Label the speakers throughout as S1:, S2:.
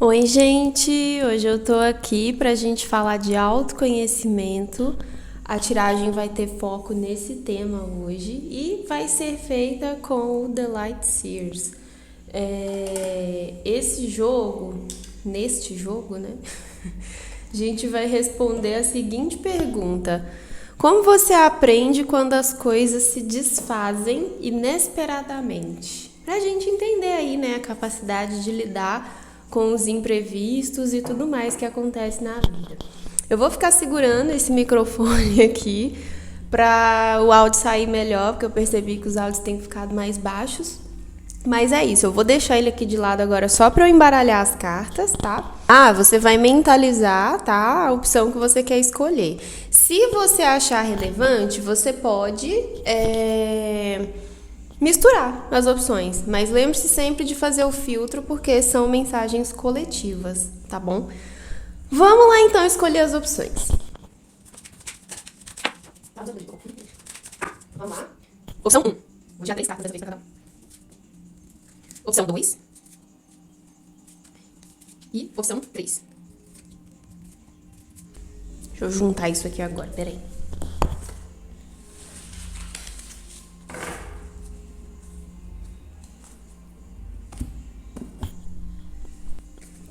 S1: Oi, gente! Hoje eu tô aqui pra gente falar de autoconhecimento. A tiragem vai ter foco nesse tema hoje e vai ser feita com o The Light Seers. Neste jogo, né? A gente vai responder a seguinte pergunta: como você aprende quando as coisas se desfazem inesperadamente? Pra gente entender aí, né, a capacidade de lidar com os imprevistos e tudo mais que acontece na vida. Eu vou ficar segurando esse microfone aqui para o áudio sair melhor, porque eu percebi que os áudios têm ficado mais baixos. Mas é isso, eu vou deixar ele aqui de lado agora só para eu embaralhar as cartas, tá? Você vai mentalizar, tá? A opção que você quer escolher. Se você achar relevante, você pode misturar as opções, mas lembre-se sempre de fazer o filtro porque são mensagens coletivas, tá bom? Vamos lá então escolher as opções. Vamos lá. Opção 1. Vou tirar 3 cartas dessa vez pra cada um. Opção 2. E opção 3. Deixa eu juntar isso aqui agora, peraí.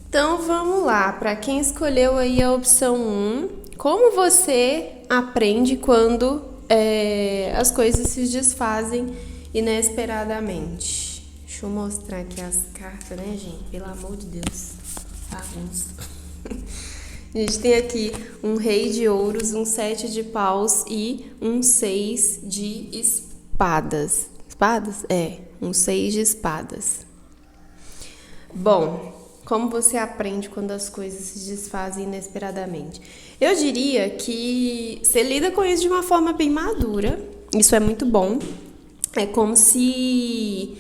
S1: Então vamos lá, para quem escolheu aí a opção 1, como você aprende quando as coisas se desfazem inesperadamente? Deixa eu mostrar aqui as cartas, né, gente? Pelo amor de Deus, bagunça. A gente tem aqui um rei de ouros, um 7 de paus e um 6 de espadas. Espadas? Um 6 de espadas. Bom, como você aprende quando as coisas se desfazem inesperadamente? Eu diria que você lida com isso de uma forma bem madura. Isso é muito bom. É como se,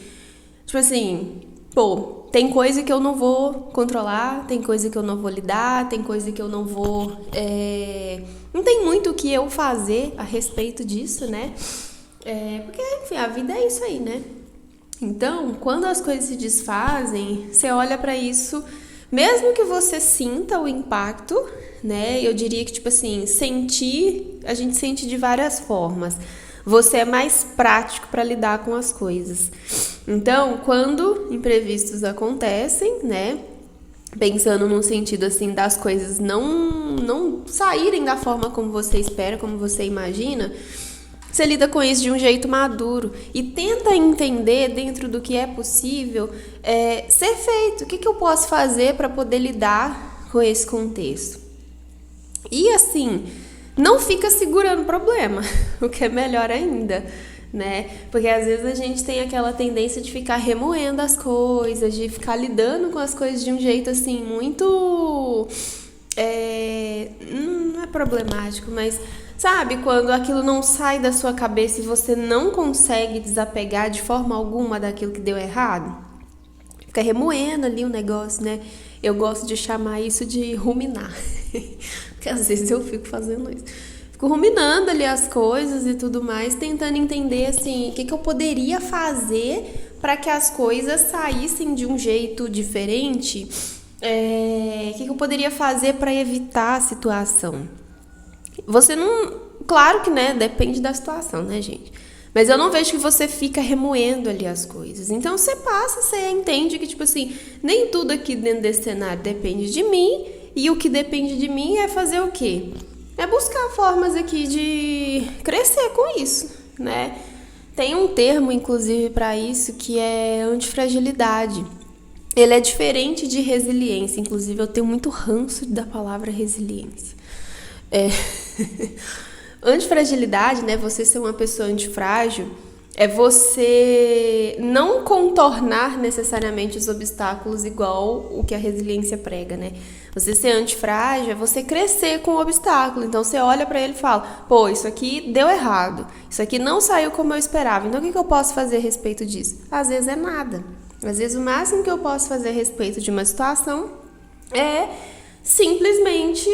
S1: tipo assim, tem coisa que eu não vou controlar, tem coisa que eu não vou lidar, tem coisa que eu não vou... Não tem muito o que eu fazer a respeito disso, né? Porque, enfim, a vida é isso aí, né? Então, quando as coisas se desfazem, você olha para isso, mesmo que você sinta o impacto, né? Eu diria que, tipo assim, a gente sente de várias formas. Você é mais prático para lidar com as coisas. Então, quando imprevistos acontecem, né? Pensando num sentido assim das coisas não saírem da forma como você espera, como você imagina, você lida com isso de um jeito maduro e tenta entender dentro do que é possível ser feito. O que eu posso fazer para poder lidar com esse contexto? E assim, não fica segurando o problema, o que é melhor ainda, né? Porque às vezes a gente tem aquela tendência de ficar remoendo as coisas, de ficar lidando com as coisas de um jeito assim muito... não é problemático, mas... Sabe, quando aquilo não sai da sua cabeça e você não consegue desapegar de forma alguma daquilo que deu errado? Fica remoendo ali o negócio, né? Eu gosto de chamar isso de ruminar. Porque às vezes eu fico fazendo isso. Fico ruminando ali as coisas e tudo mais, tentando entender, assim, o que eu poderia fazer para que as coisas saíssem de um jeito diferente. O que eu poderia fazer para evitar a situação? Você não... Claro que, né, depende da situação, né, gente? Mas eu não vejo que você fica remoendo ali as coisas. Então, você entende que, tipo assim, nem tudo aqui dentro desse cenário depende de mim. E o que depende de mim é fazer o quê? É buscar formas aqui de crescer com isso, né? Tem um termo, inclusive, para isso, que é antifragilidade. Ele é diferente de resiliência. Inclusive, eu tenho muito ranço da palavra resiliência. Antifragilidade, né? Você ser uma pessoa antifrágil é você não contornar necessariamente os obstáculos igual o que a resiliência prega, né? Você ser antifrágil é você crescer com o obstáculo. Então você olha pra ele e fala: pô, isso aqui deu errado, isso aqui não saiu como eu esperava, então o que eu posso fazer a respeito disso? Às vezes é nada. Às vezes o máximo que eu posso fazer a respeito de uma situação é simplesmente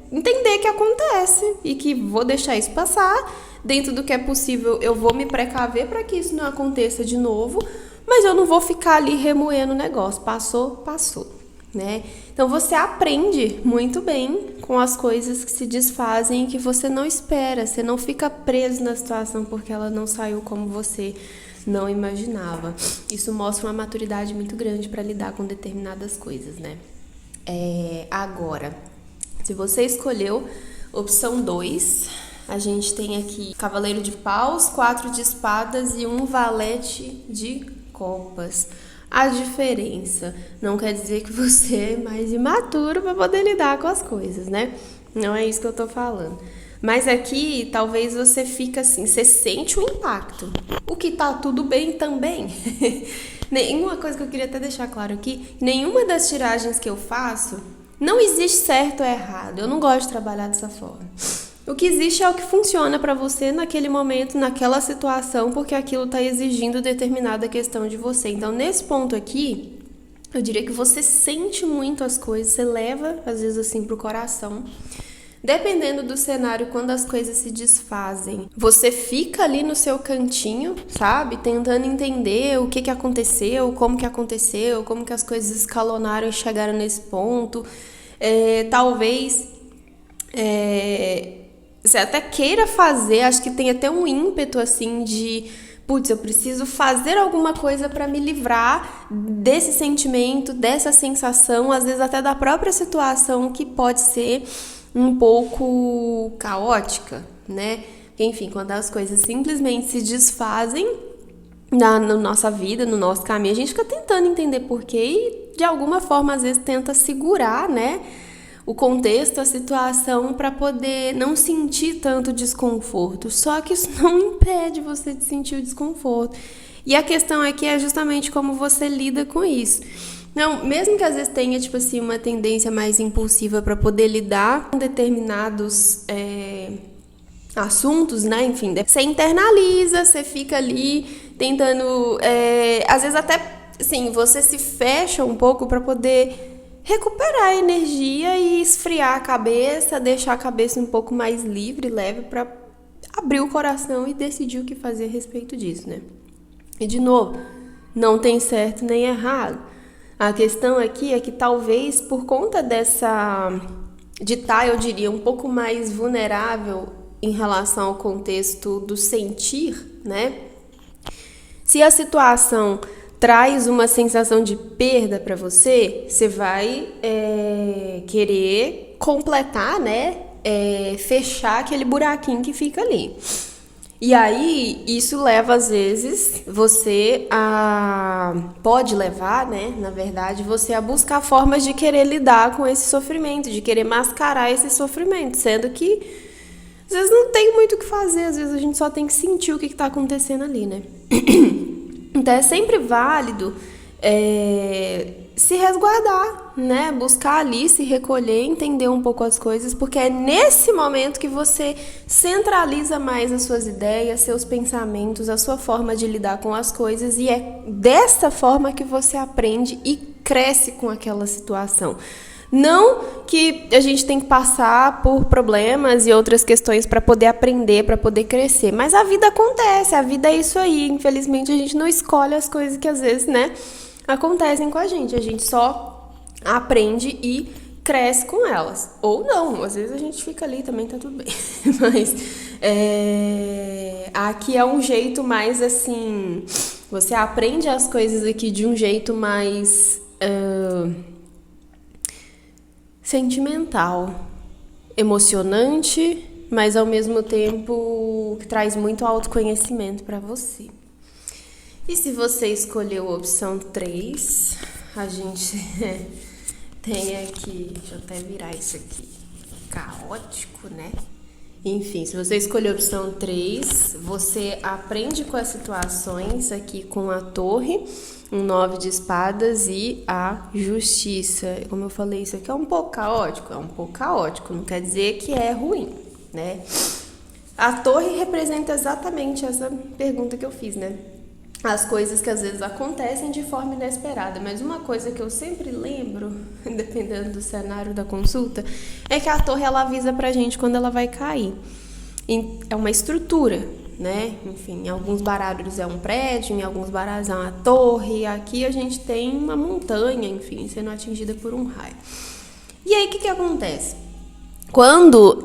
S1: entender que acontece e que vou deixar isso passar. Dentro do que é possível, eu vou me precaver para que isso não aconteça de novo, mas eu não vou ficar ali remoendo o negócio. Passou, passou. né? Então você aprende muito bem com as coisas que se desfazem e que você não espera. Você não fica preso na situação porque ela não saiu como você não imaginava. Isso mostra uma maturidade muito grande para lidar com determinadas coisas, né? Agora, se você escolheu opção 2, a gente tem aqui cavaleiro de paus, 4 de espadas e um valete de copas. A diferença não quer dizer que você é mais imaturo para poder lidar com as coisas, né? Não é isso que eu tô falando. Mas aqui, talvez você fica assim, você sente o impacto. O que tá tudo bem também. Nenhuma coisa que eu queria até deixar claro aqui, nenhuma das tiragens que eu faço, não existe certo ou errado. Eu não gosto de trabalhar dessa forma. O que existe é o que funciona para você naquele momento, naquela situação, porque aquilo está exigindo determinada questão de você. Então, nesse ponto aqui, eu diria que você sente muito as coisas, você leva, às vezes, assim, pro coração. Dependendo do cenário, quando as coisas se desfazem, você fica ali no seu cantinho, sabe? Tentando entender o que aconteceu, como que as coisas escalonaram e chegaram nesse ponto. Talvez você até queira fazer, acho que tem até um ímpeto assim de, putz, eu preciso fazer alguma coisa para me livrar desse sentimento, dessa sensação, às vezes até da própria situação que pode ser um pouco caótica, né? Enfim, quando as coisas simplesmente se desfazem na nossa vida, no nosso caminho, a gente fica tentando entender por quê e de alguma forma às vezes tenta segurar, né, o contexto, a situação para poder não sentir tanto desconforto. Só que isso não impede você de sentir o desconforto. E a questão aqui é justamente como você lida com isso. Não, mesmo que às vezes tenha, tipo assim, uma tendência mais impulsiva para poder lidar com determinados assuntos, né? Enfim, você internaliza, você fica ali tentando, às vezes até, assim, você se fecha um pouco para poder recuperar a energia e esfriar a cabeça, deixar a cabeça um pouco mais livre, leve, para abrir o coração e decidir o que fazer a respeito disso, né? E, de novo, não tem certo nem errado. A questão aqui é que talvez por conta de estar, eu diria, um pouco mais vulnerável em relação ao contexto do sentir, né? Se a situação traz uma sensação de perda para você, você vai querer completar, né? Fechar aquele buraquinho que fica ali. E aí, isso leva, às vezes, pode levar, né, na verdade, você a buscar formas de querer lidar com esse sofrimento, de querer mascarar esse sofrimento, sendo que, às vezes, não tem muito o que fazer, às vezes a gente só tem que sentir o que está acontecendo ali, né? Então, é sempre válido se resguardar, né? Buscar ali, se recolher, entender um pouco as coisas, porque é nesse momento que você centraliza mais as suas ideias, seus pensamentos, a sua forma de lidar com as coisas, e é dessa forma que você aprende e cresce com aquela situação. Não que a gente tem que passar por problemas e outras questões para poder aprender, para poder crescer, mas a vida acontece, a vida é isso aí. Infelizmente, a gente não escolhe as coisas que às vezes, né, acontecem com a gente só aprende e cresce com elas. Ou não, às vezes a gente fica ali também, tá tudo bem. Mas aqui é um jeito mais assim, você aprende as coisas aqui de um jeito mais sentimental, emocionante, mas ao mesmo tempo que traz muito autoconhecimento para você. E se você escolheu a opção 3, a gente tem aqui, deixa eu até virar isso aqui, caótico, né? Enfim, se você escolheu a opção 3, você aprende com as situações aqui com a torre, um 9 de espadas e a justiça. Como eu falei, isso aqui é um pouco caótico? É um pouco caótico, não quer dizer que é ruim, né? A torre representa exatamente essa pergunta que eu fiz, né? As coisas que às vezes acontecem de forma inesperada, mas uma coisa que eu sempre lembro, dependendo do cenário da consulta, é que a torre ela avisa pra gente quando ela vai cair. É uma estrutura, né? Enfim, em alguns baralhos é um prédio, em alguns baralhos é uma torre, aqui a gente tem uma montanha, enfim, sendo atingida por um raio. E aí, o que acontece? Quando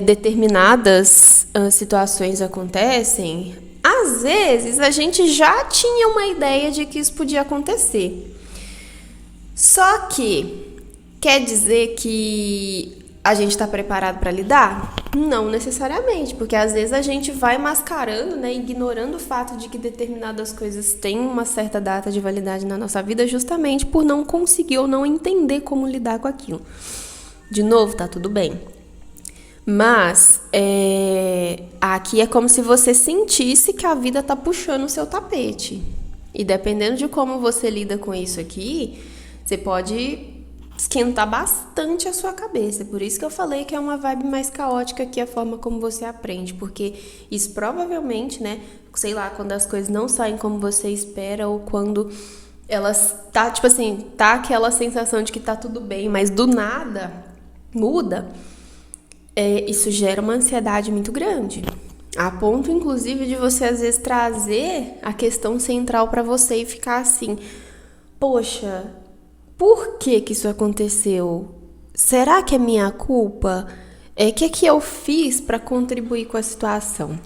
S1: determinadas situações acontecem, às vezes a gente já tinha uma ideia de que isso podia acontecer. Só que quer dizer que a gente está preparado para lidar? Não necessariamente, porque às vezes a gente vai mascarando, né, ignorando o fato de que determinadas coisas têm uma certa data de validade na nossa vida justamente por não conseguir ou não entender como lidar com aquilo. De novo, tá tudo bem. Mas aqui é como se você sentisse que a vida tá puxando o seu tapete. E dependendo de como você lida com isso aqui, você pode esquentar bastante a sua cabeça. Por isso que eu falei que é uma vibe mais caótica aqui a forma como você aprende. Porque isso provavelmente, né, sei lá, quando as coisas não saem como você espera ou quando elas tá, tipo assim, tá aquela sensação de que tá tudo bem, mas do nada muda, isso gera uma ansiedade muito grande. A ponto, inclusive, de você, às vezes, trazer a questão central para você e ficar assim, poxa, por que isso aconteceu? Será que é minha culpa? O que eu fiz para contribuir com a situação?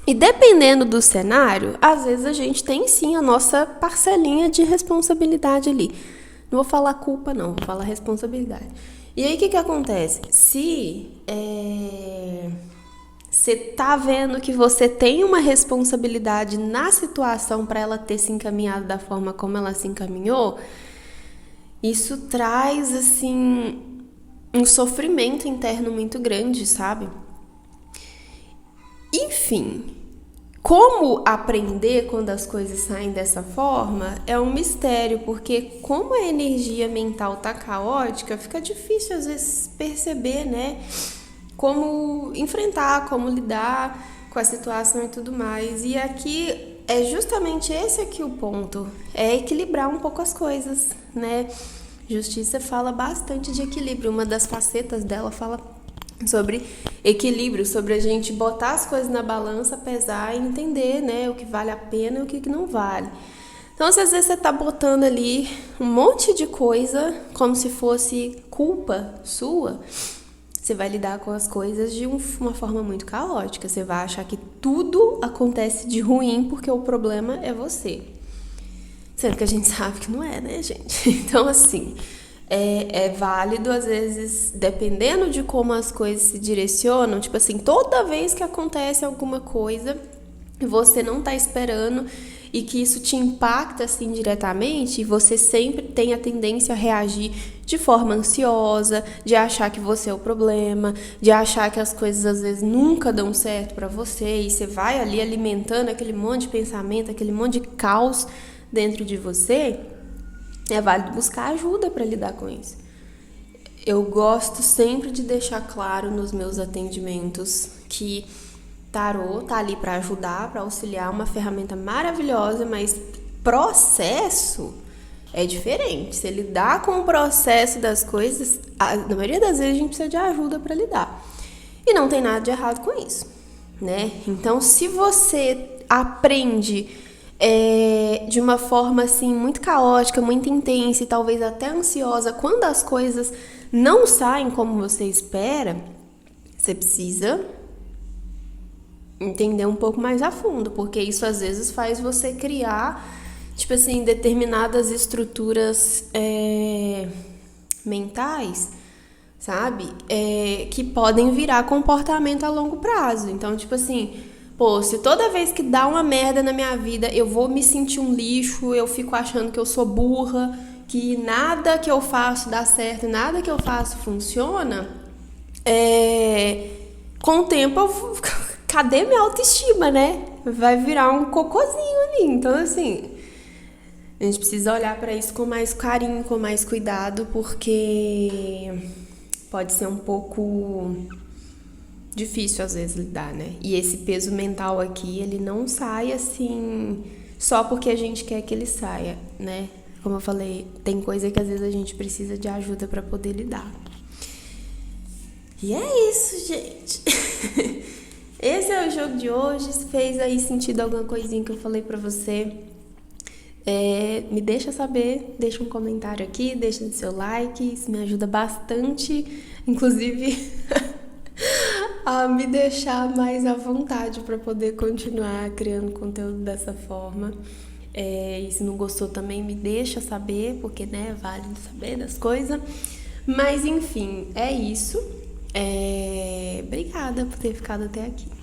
S1: E dependendo do cenário, às vezes a gente tem sim a nossa parcelinha de responsabilidade ali. Não vou falar culpa não, vou falar responsabilidade. E aí o que acontece? Se você tá vendo que você tem uma responsabilidade na situação para ela ter se encaminhado da forma como ela se encaminhou, isso traz assim um sofrimento interno muito grande, sabe? Enfim, como aprender quando as coisas saem dessa forma é um mistério, porque como a energia mental tá caótica, fica difícil às vezes perceber, né, como enfrentar, como lidar com a situação e tudo mais. E aqui é justamente esse aqui o ponto, é equilibrar um pouco as coisas, né? Justiça fala bastante de equilíbrio, uma das facetas dela fala sobre equilíbrio, sobre a gente botar as coisas na balança, pesar e entender, né, o que vale a pena e o que não vale. Então, se às vezes você tá botando ali um monte de coisa como se fosse culpa sua, você vai lidar com as coisas de uma forma muito caótica. Você vai achar que tudo acontece de ruim porque o problema é você. Sendo que a gente sabe que não é, né, gente? Então, assim, é válido, às vezes, dependendo de como as coisas se direcionam, tipo assim, toda vez que acontece alguma coisa, você não tá esperando e que isso te impacta, assim, diretamente, e você sempre tem a tendência a reagir de forma ansiosa, de achar que você é o problema, de achar que as coisas, às vezes, nunca dão certo pra você, e você vai ali alimentando aquele monte de pensamento, aquele monte de caos dentro de você. É válido buscar ajuda para lidar com isso. Eu gosto sempre de deixar claro nos meus atendimentos que tarô tá ali para ajudar, para auxiliar, uma ferramenta maravilhosa, mas processo é diferente. Se lidar com o processo das coisas, na maioria das vezes a gente precisa de ajuda para lidar. E não tem nada de errado com isso, né? Então, se você aprende de uma forma assim muito caótica, muito intensa e talvez até ansiosa, quando as coisas não saem como você espera, você precisa entender um pouco mais a fundo, porque isso às vezes faz você criar, tipo assim, determinadas estruturas mentais, sabe? Que podem virar comportamento a longo prazo. Então, tipo assim, pô, se toda vez que dá uma merda na minha vida eu vou me sentir um lixo, eu fico achando que eu sou burra, que nada que eu faço dá certo, nada que eu faço funciona, com o tempo eu cadê minha autoestima, né? Vai virar um cocôzinho ali. Então, assim, a gente precisa olhar pra isso com mais carinho, com mais cuidado, porque pode ser um pouco difícil às vezes lidar, né? E esse peso mental aqui, ele não sai assim só porque a gente quer que ele saia, né? Como eu falei, tem coisa que às vezes a gente precisa de ajuda pra poder lidar. E é isso, gente. Esse é o jogo de hoje. Se fez aí sentido alguma coisinha que eu falei pra você, me deixa saber, deixa um comentário aqui, deixa seu like, isso me ajuda bastante, inclusive a me deixar mais à vontade para poder continuar criando conteúdo dessa forma. E se não gostou também me deixa saber, porque né, é válido saber das coisas. Mas enfim, é isso. Obrigada por ter ficado até aqui.